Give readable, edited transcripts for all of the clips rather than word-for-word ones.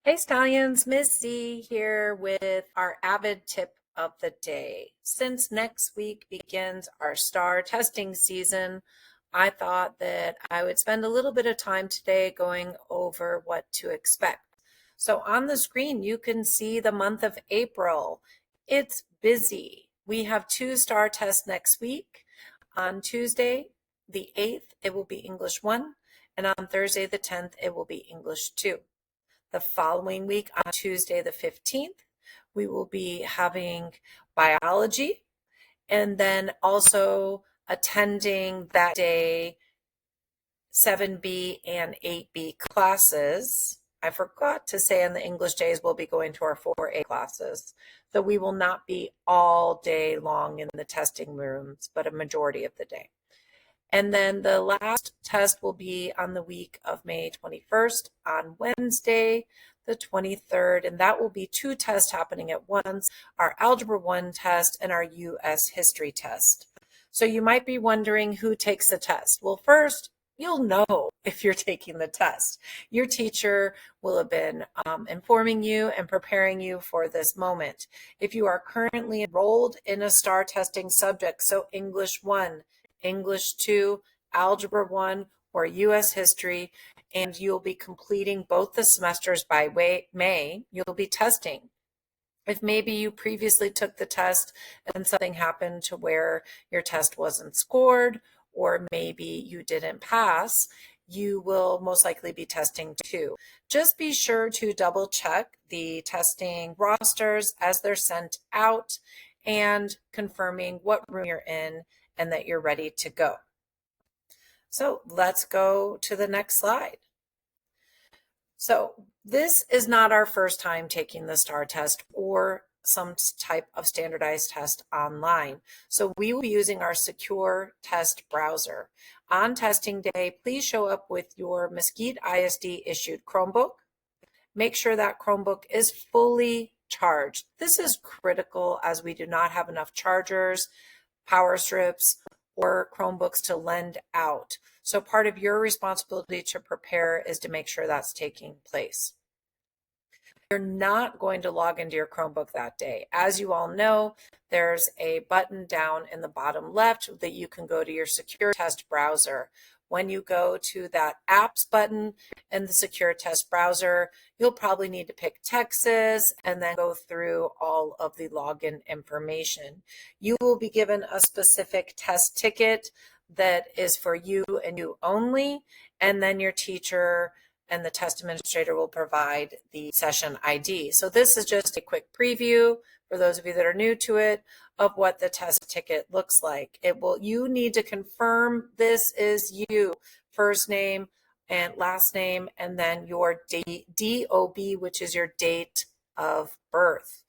Hey Stallions, Miss Z here with our AVID tip of the day. Since next week begins our STAAR testing season, I thought that I would spend a little bit of time today going over what to expect. So on the screen, you can see the month of April. It's busy. We have two STAAR tests next week. On Tuesday, the 8th, it will be English 1, and on Thursday, the 10th, it will be English 2. The following week, on Tuesday the 15th, we will be having biology, and then also attending that day 7B and 8B classes. I forgot to say on the English days we'll be going to our 4A classes. So we will not be all day long in the testing rooms, but a majority of the day. And then the last test will be on the week of May 21st on Wednesday, the 23rd, and that will be two tests happening at once, our Algebra 1 test and our US History test. So you might be wondering who takes the test. Well, first, you'll know if you're taking the test. Your teacher will have been informing you and preparing you for this moment. If you are currently enrolled in a STAAR testing subject, so English 1, English 2, Algebra 1, or US History, and you'll be completing both the semesters by May, you'll be testing. If maybe you previously took the test and something happened to where your test wasn't scored, or maybe you didn't pass, you will most likely be testing too. Just be sure to double check the testing rosters as they're sent out and confirming what room you're in and that you're ready to go. So let's go to the next slide. So this is not our first time taking the STAAR test or some type of standardized test online. So we will be using our secure test browser. On testing day, please show up with your Mesquite ISD issued Chromebook. Make sure that Chromebook is fully charged. This is critical as we do not have enough chargers, power strips, or Chromebooks to lend out. So part of your responsibility to prepare is to make sure that's taking place. You're not going to log into your Chromebook that day. As you all know, there's a button down in the bottom left that you can go to your secure test browser. When you go to that apps button in the secure test browser, you'll probably need to pick Texas and then go through all of the login information. You will be given a specific test ticket that is for you and you only, and then your teacher and the test administrator will provide the session ID. So this is just a quick preview for those of you that are new to it of what the test ticket looks like. You need to confirm this is you, first name and last name, and then your DOB, which is your date of birth.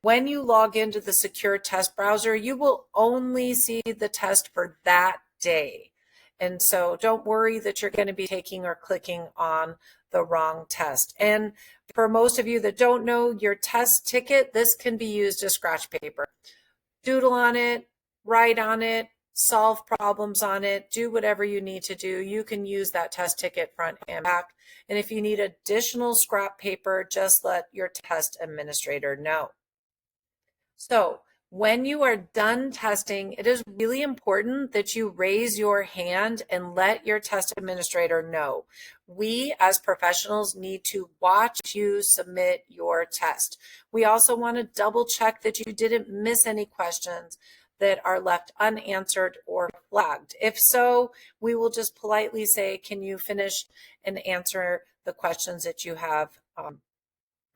When you log into the secure test browser, you will only see the test for that day. And so don't worry that you're going to be taking or clicking on the wrong test. And for most of you that don't know, your test ticket, this can be used as scratch paper. Doodle on it, write on it, solve problems on it, do whatever you need to do. You can use that test ticket front and back. And if you need additional scrap paper, just let your test administrator know. So when you are done testing, it is really important that you raise your hand and let your test administrator know. We as professionals need to watch you submit your test. We also want to double check that you didn't miss any questions that are left unanswered or flagged. If so, we will just politely say, can you finish and answer the questions that you have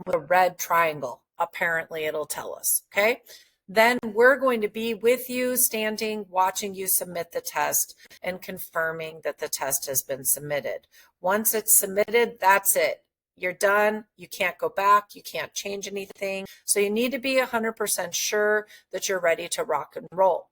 with a red triangle? Apparently it'll tell us, okay? Then we're going to be with you, standing, watching you submit the test and confirming that the test has been submitted. Once it's submitted, that's it. You're done. You can't go back. You can't change anything. So you need to be 100% sure that you're ready to rock and roll.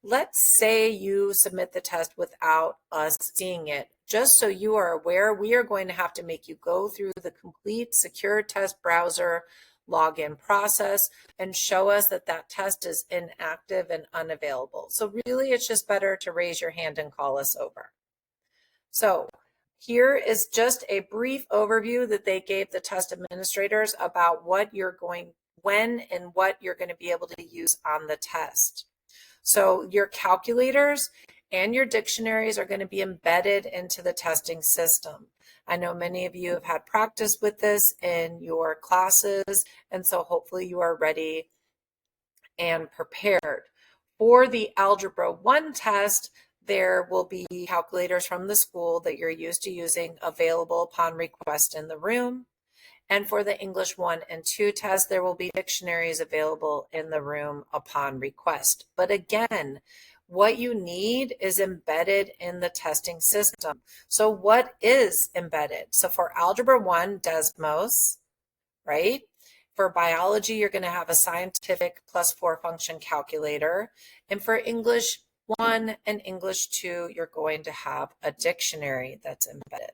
Let's say you submit the test without us seeing it. Just so you are aware, we are going to have to make you go through the complete secure test browser login process and show us that that test is inactive and unavailable. So really, it's just better to raise your hand and call us over. So Here is just a brief overview that they gave the test administrators about when and what you're going to be able to use on the test. So your calculators and your dictionaries are going to be embedded into the testing system. I know many of you have had practice with this in your classes, and so hopefully you are ready and prepared. For the Algebra 1 test, there will be calculators from the school that you're used to using available upon request in the room. And for the English 1 and 2 test, there will be dictionaries available in the room upon request. But again, what you need is embedded in the testing system. So what is embedded? So for Algebra 1, Desmos, right? For biology, you're going to have a scientific +4 function calculator. And for English 1 and English 2, you're going to have a dictionary that's embedded.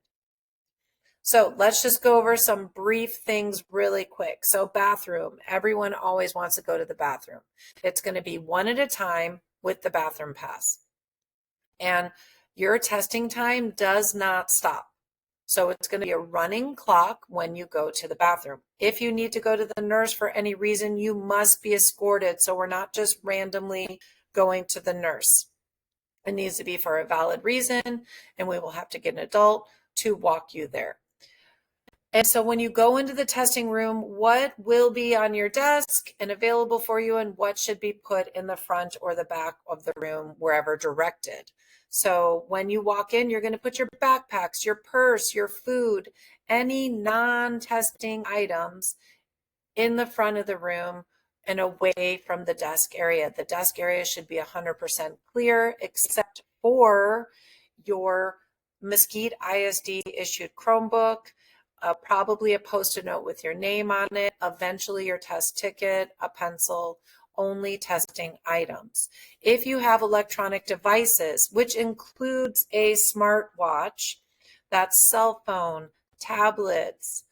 So let's just go over some brief things really quick. So bathroom, everyone always wants to go to the bathroom. It's going to be one at a time with the bathroom pass. And your testing time does not stop. So it's going to be a running clock when you go to the bathroom. If you need to go to the nurse for any reason, you must be escorted. So we're not just randomly going to the nurse. It needs to be for a valid reason, and we will have to get an adult to walk you there. And so when you go into the testing room, what will be on your desk and available for you, and what should be put in the front or the back of the room, wherever directed. So when you walk in, you're going to put your backpacks, your purse, your food, any non-testing items in the front of the room and away from the desk area. The desk area should be 100% clear, except for your Mesquite ISD issued Chromebook, probably a Post-it note with your name on it, eventually your test ticket, a pencil, only testing items. If you have electronic devices, which includes a smartwatch, that's cell phone, tablets,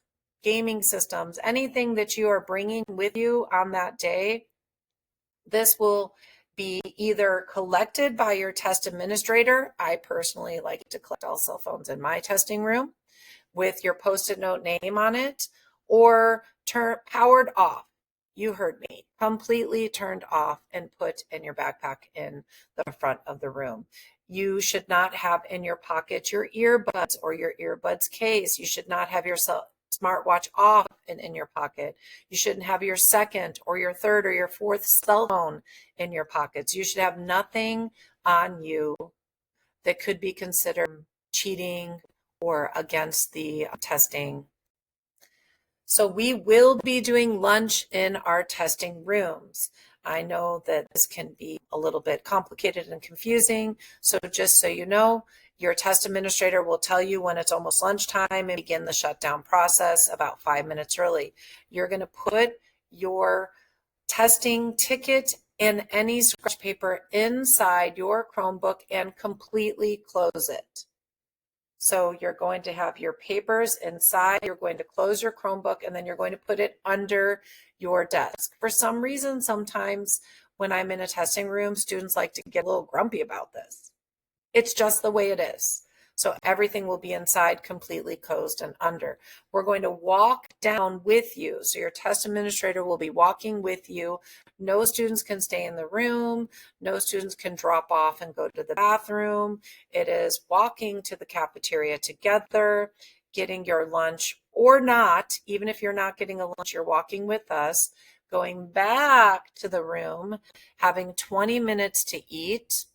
gaming systems, anything that you are bringing with you on that day, this will be either collected by your test administrator. I personally like to collect all cell phones in my testing room with your Post-it note name on it, or powered off. You heard me, completely turned off and put in your backpack in the front of the room. You should not have in your pocket your earbuds or your earbuds case. You should not have your smartwatch off and in your pocket. You shouldn't have your second or your third or your fourth cell phone in your pockets. You should have nothing on you that could be considered cheating or against the testing. So we will be doing lunch in our testing rooms. I know that this can be a little bit complicated and confusing. So just so you know, your test administrator will tell you when it's almost lunchtime and begin the shutdown process about 5 minutes early. You're going to put your testing ticket and any scratch paper inside your Chromebook and completely close it. So you're going to have your papers inside, you're going to close your Chromebook, and then you're going to put it under your desk. For some reason, sometimes when I'm in a testing room, students like to get a little grumpy about this. It's just the way it is. So everything will be inside, completely closed and under. We're going to walk down with you. So your test administrator will be walking with you. No students can stay in the room. No students can drop off and go to the bathroom. It is walking to the cafeteria together, getting your lunch or not. Even if you're not getting a lunch, you're walking with us, going back to the room, having 20 minutes to eat,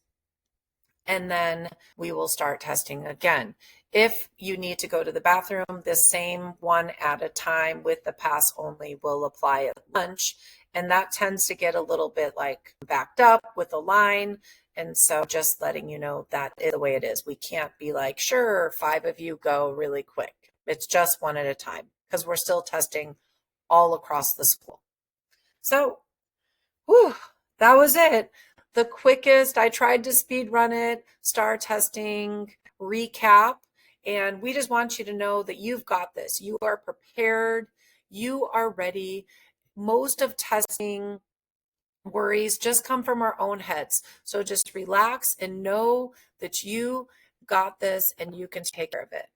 and then we will start testing again. If you need to go to the bathroom, the same one at a time with the pass only will apply at lunch. And that tends to get a little bit like backed up with a line. And so just letting you know that is the way it is. We can't be like, sure, 5 of you go really quick. It's just one at a time because we're still testing all across the school. So, whew, that was it. The quickest, I tried to speed run it, STAAR testing, recap, and we just want you to know that you've got this. You are prepared. You are ready. Most of testing worries just come from our own heads. So just relax and know that you got this and you can take care of it.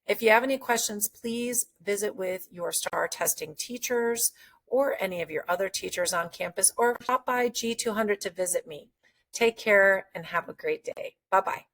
If you have any questions, please visit with your STAAR testing teachers or any of your other teachers on campus, or stop by G200 to visit me. Take care and have a great day. Bye-bye.